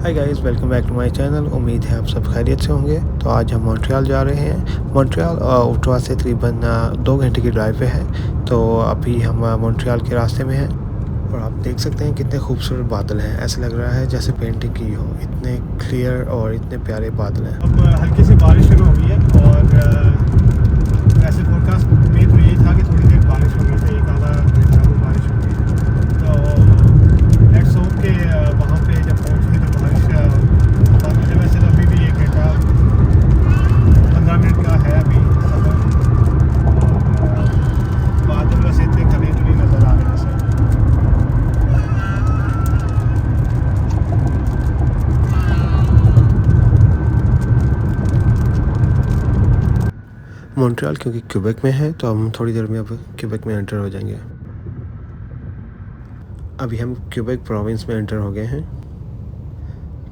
Hi guys, welcome back to my channel. उम्मीद है आप सब खैरियत से होंगे। तो आज हम मॉन्ट्रियल जा रहे हैं। मॉन्ट्रियल ओटावा से तकरीबन 2 घंटे की ड्राइव पे है। तो अभी हम मॉन्ट्रियल के रास्ते में हैं और आप देख सकते हैं कितने खूबसूरत बादल हैं। ऐसा लग रहा है जैसे पेंटिंग की हो, इतने क्लियर और इतने प्यारे बादल हैं। अब हल्की सी बारिश शुरू हो गई है और वैसे फोरकास्ट में तो यही था कि थोड़ी देर बारिश होगी, से एक आधा घंटा को बारिश होगी। तो लेट्स होप के वहाँ पे जब पहुँचेंगे तो बारिश बंद हो जाए। वैसे तो अभी भी 1 घंटा 15 मिनट का है अभी सफ़र, और बादल वैसे इतने घने तो नहीं नज़र आ रहे वैसे। मॉन्ट्रियल क्योंकि क्यूबेक में है तो हम थोड़ी देर में अब क्यूबेक में एंटर हो जाएंगे। अभी हम क्यूबेक प्रोविंस में एंटर हो गए हैं।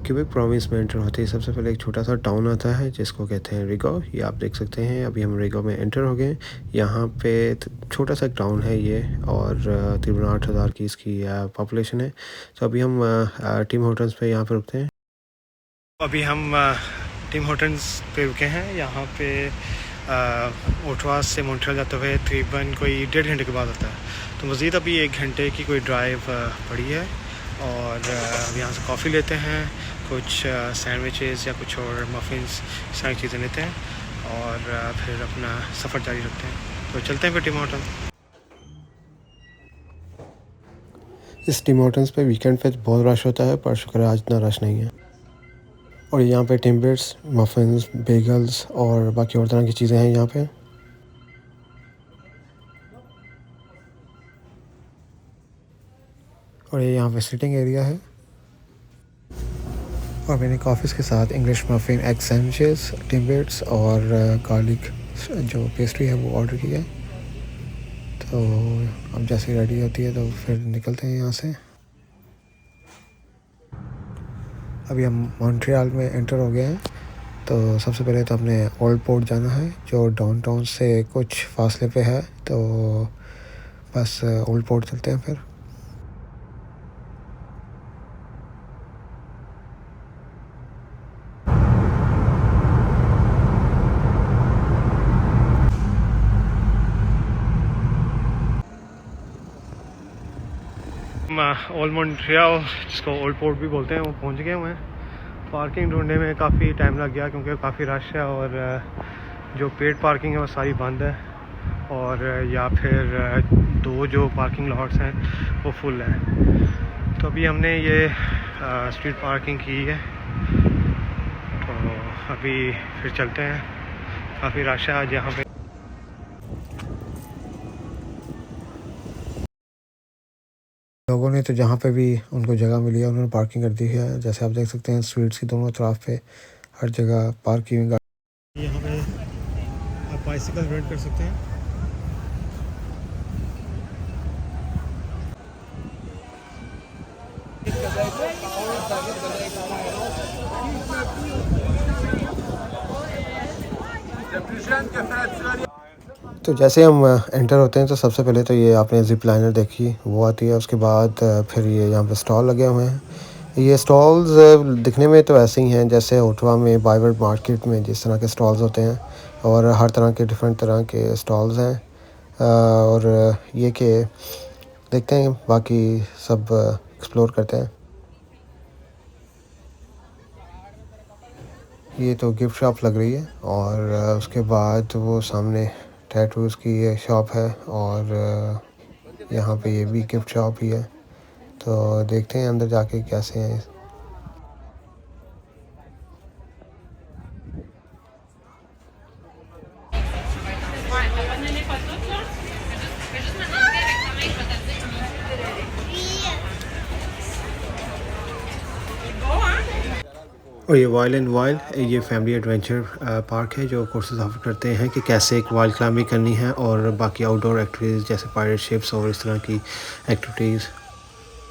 क्यूबेक प्रोविंस में एंटर होते ही सबसे पहले एक छोटा सा टाउन आता है जिसको कहते हैं रिगो। ये आप देख सकते हैं। अभी हम रिगो में एंटर हो गए। यहाँ पे छोटा सा एक टाउन है ये, और तकरीबन 8,000 की इसकी पॉपुलेशन है। तो अभी हम टिम होटल्स पे यहाँ पे रुकते हैं। अभी हम टिम होटल्स पे रुके हैं। यहाँ पे ओटावा से मॉन्ट्रियल जाते हुए तकरीबन कोई 1.5 घंटे के बाद आता है। तो मज़ीद अभी 1 घंटे की कोई ड्राइव पड़ी है, और यहाँ से कॉफ़ी लेते हैं, कुछ सैंडविचेस या कुछ और मफ़िन्स, सारी चीज़ें लेते हैं, और फिर अपना सफ़र जारी रखते हैं। तो चलते हैं फिर टिम होटल। इस टिम होटल्स पे वीकेंड पे बहुत रश होता है, पर शुक्र है आज इतना रश नहीं है। और यहाँ पे टिम्बर्स, मफ़िन्स, बेगल्स और बाकी और तरह की चीज़ें हैं यहाँ पे। और ये यहाँ पे सिटिंग एरिया है। और मैंने कॉफ़ीज़ के साथ English muffin, egg sandwiches, timbers और गार्लिक जो पेस्ट्री है वो ऑर्डर किया है। तो अब जैसे रेडी होती है तो फिर निकलते हैं यहाँ से। अभी हम मॉन्ट्रियल में एंटर हो गए हैं। तो सबसे पहले तो हमने ओल्ड पोर्ट जाना है जो डाउनटाउन से कुछ फासले पे है। तो बस ओल्ड पोर्ट चलते हैं फिर। ओल्ड मॉन्ट्रियल, जिसको ओल्ड पोर्ट भी बोलते हैं, वो पहुंच गए हुए हैं। पार्किंग ढूंढने में काफ़ी टाइम लग गया क्योंकि काफ़ी रश है, और जो पेड पार्किंग है वो सारी बंद है, और या फिर 2 जो पार्किंग लॉट्स हैं वो फुल हैं। तो अभी हमने ये स्ट्रीट पार्किंग की है, तो अभी फिर चलते हैं। काफ़ी रश है आज यहाँ पे। लोगों ने तो जहाँ पे भी उनको जगह मिली है उन्होंने पार्किंग कर दी है। जैसे आप देख सकते हैं स्ट्रीट्स की दोनों तरफ पे हर जगह पार्किंग। यहाँ पे आप बाइसिकल रेंट कर सकते हैं। तो जैसे हम एंटर होते हैं तो सबसे पहले तो ये आपने जिप लाइनर देखी वो आती है। उसके बाद फिर ये यहाँ पे स्टॉल लगे हुए हैं। ये स्टॉल्स दिखने में तो ऐसे ही हैं जैसे ओटावा में बायवर्ड मार्केट में जिस तरह के स्टॉल्स होते हैं, और हर तरह के डिफरेंट तरह के स्टॉल्स हैं। और ये कि देखते हैं, बाकी सब एक्सप्लोर करते हैं। ये तो गिफ्ट शॉप लग रही है, और उसके बाद वो सामने टैटूज़ की ये शॉप है, और यहाँ पे ये भी गिफ्ट शॉप ही है। तो देखते हैं अंदर जाके कैसे हैं। और ये वाइल्ड एंड वाइल्ड, ये फैमिली एडवेंचर पार्क है जो कोर्सेज ऑफर करते हैं कि कैसे एक वाइल्ड क्लाइंबिंग करनी है और बाकी आउटडोर एक्टिविटीज़ जैसे पायरेट शिप्स और इस तरह की एक्टिविटीज़,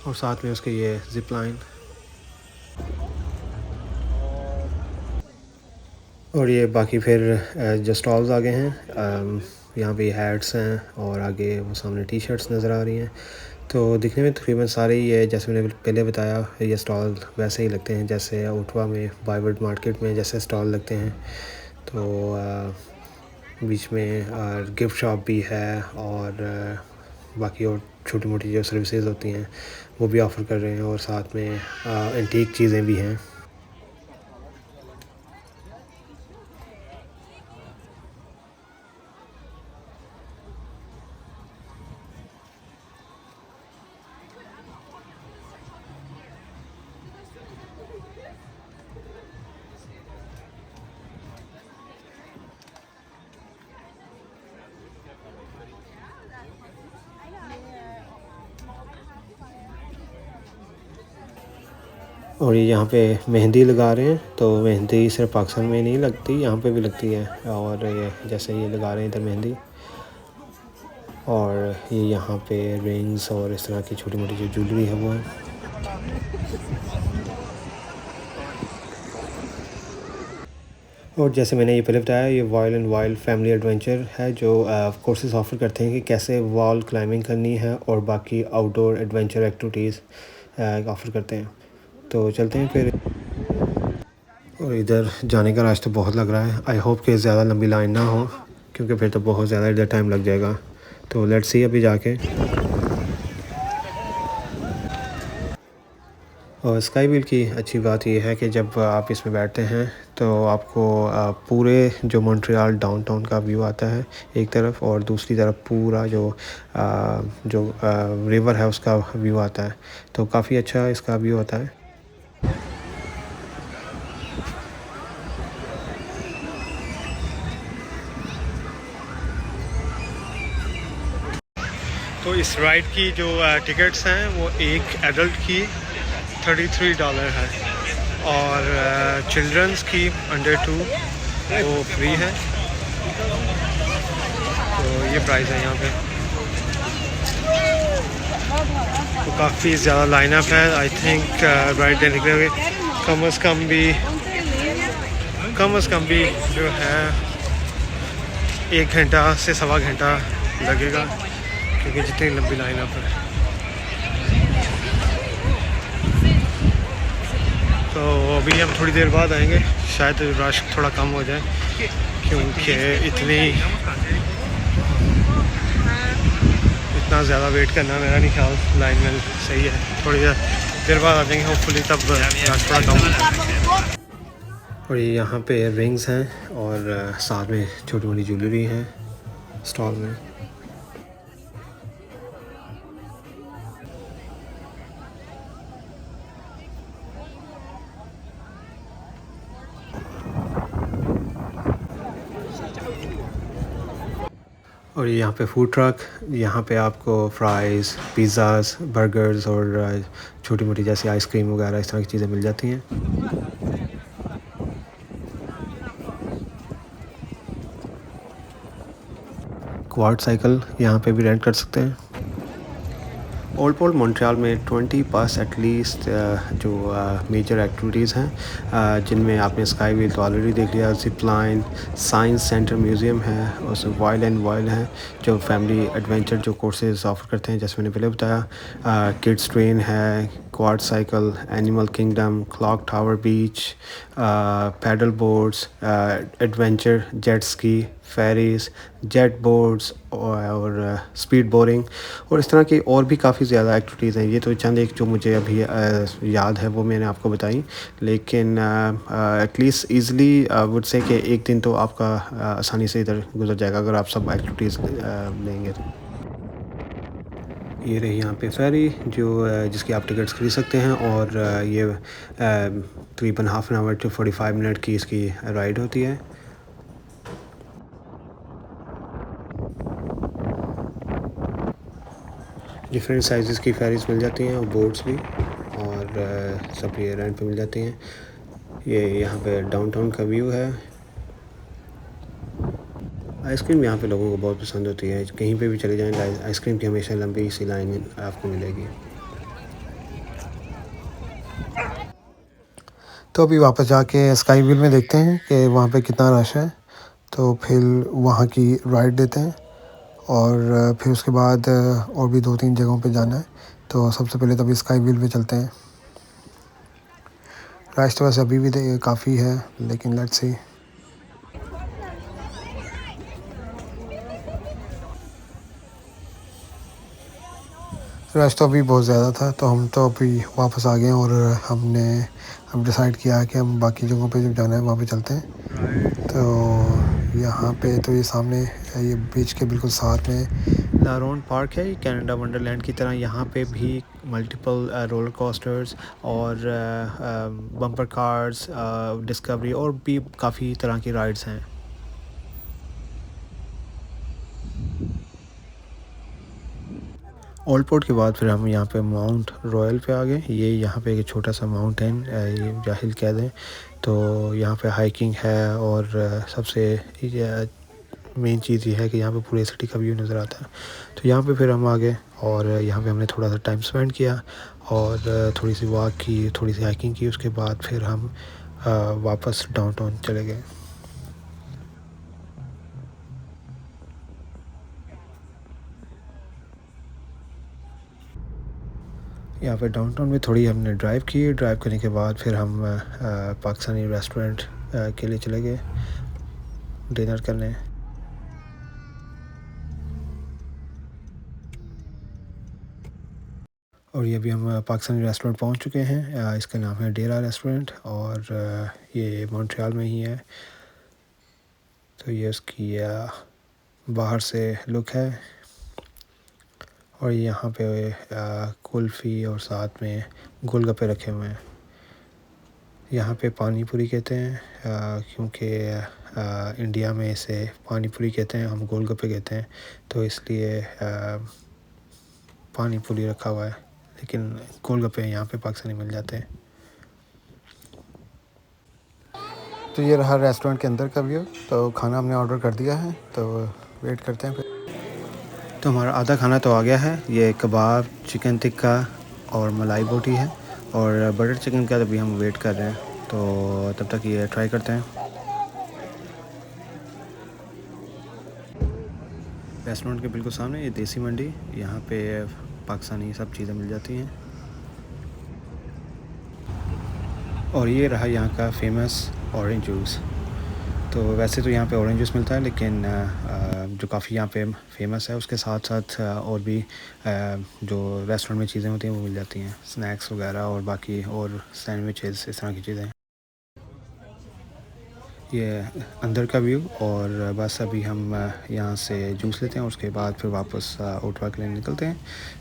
और साथ में उसके ये जिप लाइन। और ये बाकी फिर जो स्टॉल्स आगे हैं, यहाँ पे हैट्स हैं और आगे वो सामने टी शर्ट्स नज़र आ रही हैं। तो दिखने में तकरीबन सारे ही है, जैसे मैंने पहले बताया, ये स्टॉल वैसे ही लगते हैं जैसे ओटवा में बायवर्ड मार्केट में जैसे स्टॉल लगते हैं। तो बीच में गिफ्ट शॉप भी है और बाकी और छोटी मोटी जो सर्विसेज होती हैं वो भी ऑफ़र कर रहे हैं, और साथ में एंटीक चीज़ें भी हैं। और ये यहाँ पे मेहंदी लगा रहे हैं, तो मेहंदी सिर्फ पाकिस्तान में नहीं लगती, यहाँ पे भी लगती है। और ये जैसे ये लगा रहे हैं इधर मेहंदी, और ये यहाँ पे रिंग्स और इस तरह की छोटी मोटी जो ज्वेलरी है वो है। और जैसे मैंने ये पहले बताया, ये vial and wild family adventure है जो कोर्सेज़ ऑफ़र करते हैं कि कैसे वॉल क्लाइंबिंग करनी है और बाकी आउटडोर एडवेंचर एक्टिविटीज़ ऑफ़र करते हैं। तो चलते हैं फिर। और इधर जाने का रास्ता बहुत लग रहा है, आई होप कि ज़्यादा लंबी लाइन ना हो, क्योंकि फिर तो बहुत ज़्यादा इधर टाइम लग जाएगा। तो लेट्स सी अभी जाके। और स्काई व्हील की अच्छी बात ये है कि जब आप इसमें बैठते हैं तो आपको पूरे जो मॉन्ट्रियल डाउनटाउन का व्यू आता है एक तरफ, और दूसरी तरफ पूरा जो रिवर है उसका व्यू आता है। तो काफ़ी अच्छा इसका व्यू होता है। तो इस राइड की जो टिकट्स हैं वो एक एडल्ट की $33 है, और चिल्ड्रंस की अंडर 2 वो फ्री है। तो ये प्राइस है यहाँ पे। तो काफ़ी ज़्यादा लाइनअप है। आई थिंक राइड देने के लिए कम अज़ कम भी जो है 1 घंटा से सवा घंटा लगेगा, क्योंकि जितनी लंबी लाइनअप है। तो अभी हम थोड़ी देर बाद आएंगे, शायद रश थोड़ा कम हो जाए, क्योंकि इतना ज़्यादा वेट करना मेरा नहीं ख्याल लाइन में सही है। थोड़ी देर बाद आ जाएंगे होपफुली, तब रश थोड़ा कम हो। और ये यहाँ पे रिंग्स हैं और साथ में छोटी मोटी ज्वेलरी हैं स्टॉल में। और यहाँ पे फूड ट्रक, यहाँ पे आपको फ्राइज़, पिज़्ज़ाज़, बर्गर्स और छोटी मोटी जैसे आइसक्रीम वगैरह इस तरह की चीज़ें मिल जाती हैं। क्वाड साइकिल यहाँ पे भी रेंट कर सकते हैं। ओल्ड पोर्ट मॉन्ट्रियल में 20+ एटलीस्ट जो मेजर एक्टिविटीज़ हैं, जिनमें आपने स्काई व्हील तो ऑलरेडी देख लिया, zip line, science centre museum है, और वाइल्ड एंड वाइल्ड है जो फैमिली एडवेंचर जो कोर्सेज ऑफ़र करते हैं, जैसे मैंने पहले बताया। किड्स ट्रेन है, quad cycle, animal kingdom, clock tower beach, paddle boards, adventure jet ski, ferries, jet boards और स्पीड बोरिंग, और इस तरह की और भी काफ़ी ज़्यादा एक्टिविटीज़ हैं। ये तो चंद एक जो मुझे अभी याद है वो मैंने आपको बताई, लेकिन एटलीस्ट ईज़िली वुड से कि एक दिन तो आपका आसानी से इधर गुजर जाएगा अगर आप सब एक्टिविटीज़ लेंगे तो। ये रही यहाँ पे फेरी जो जिसकी आप टिकट्स खरीद सकते हैं, और ये तकरीबन half an hour to 45 minute की इसकी राइड होती है। डिफरेंट साइज़ की फेरीज़ मिल जाती हैं और बोट्स भी, और सब ये रेंट पे मिल जाती हैं। ये यहाँ पे डाउनटाउन का व्यू है। आइसक्रीम यहाँ पे लोगों को बहुत पसंद होती है, कहीं पे भी चले जाएँ आइसक्रीम की हमेशा लंबी सी लाइन आपको मिलेगी। तो अभी वापस जाके स्काई व्हील में देखते हैं कि वहाँ पे कितना रश है, तो फिर वहाँ की राइड देते हैं और फिर उसके बाद और भी 2-3 जगहों पे जाना है। तो सबसे पहले तो अभी स्काई व्हील पे चलते हैं। रश तो वैसे अभी भी काफ़ी है, लेकिन लेट्स सी। रश तो अभी बहुत ज़्यादा था, तो हम तो अभी वापस आ गए हैं और हमने अब डिसाइड किया है कि हम बाकी जगहों पे जब जाना है वहाँ पे चलते हैं। तो यहाँ पे तो ये सामने ये बीच के बिल्कुल साथ में लारोन पार्क है, कनाडा वंडरलैंड की तरह। यहाँ पे भी मल्टीपल रोलर कोस्टर्स और बम्पर कार्स, डिस्कवरी और भी काफ़ी तरह की राइड्स हैं। ओल्ड पोर्ट के बाद फिर हम यहाँ पे माउंट रॉयल पे आ गए। ये यहाँ पे एक छोटा सा माउंटेन, ये या हिल कह दें। तो यहाँ पे हाइकिंग है और सबसे मेन चीज़ ये है कि यहाँ पे पूरे सिटी का व्यू नज़र आता है। तो यहाँ पे फिर हम आ गए और यहाँ पे हमने थोड़ा सा टाइम स्पेंड किया और थोड़ी सी वॉक की, थोड़ी सी हाइकिंग की। उसके बाद फिर हम वापस डाउनटाउन चले गए। यहाँ पे डाउनटाउन में थोड़ी हमने ड्राइव की। ड्राइव करने के बाद फिर हम पाकिस्तानी रेस्टोरेंट के लिए चले गए डिनर करने। और ये अभी हम पाकिस्तानी रेस्टोरेंट पहुँच चुके हैं। इसका नाम है डेरा रेस्टोरेंट और ये मॉन्ट्रियल में ही है। तो ये उसकी बाहर से लुक है। और यहाँ पे कुल्फ़ी और साथ में गोलगप्पे रखे हुए हैं। यहाँ पे पानी पूरी कहते हैं, क्योंकि इंडिया में इसे पानी पूरी कहते हैं, हम गोलगप्पे कहते हैं। तो इसलिए पानी पूरी रखा हुआ है, लेकिन गोलगप्पे यहाँ पे पाकिस्तानी मिल जाते हैं। तो ये रहा रेस्टोरेंट के अंदर का व्यू। तो खाना हमने ऑर्डर कर दिया है, तो वेट करते हैं फिर। तो हमारा आधा खाना तो आ गया है। ये कबाब, चिकन टिक्का और मलाई बोटी है और बटर चिकन का अभी हम वेट कर रहे हैं। तो तब तक ये ट्राई करते हैं। रेस्टोरेंट के बिल्कुल सामने ये देसी मंडी, यहाँ पे पाकिस्तानी सब चीज़ें मिल जाती हैं। और ये रहा यहाँ का फेमस ऑरेंज जूस। तो वैसे तो यहाँ पे ऑरेंज जूस मिलता है, लेकिन जो काफ़ी यहाँ पे फेमस है उसके साथ साथ और भी जो रेस्टोरेंट में चीज़ें होती हैं वो मिल जाती हैं, स्नैक्स वगैरह और बाकी और सैंडविचेस, इस तरह की चीज़ें। ये अंदर का व्यू। और बस अभी हम यहाँ से जूस लेते हैं, उसके बाद फिर वापस ओटावा के लिए निकलते हैं।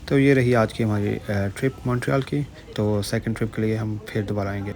तो ये रही आज की हमारी ट्रिप मॉन्ट्रियल की। तो सेकंड ट्रिप के लिए हम फिर दोबारा आएंगे।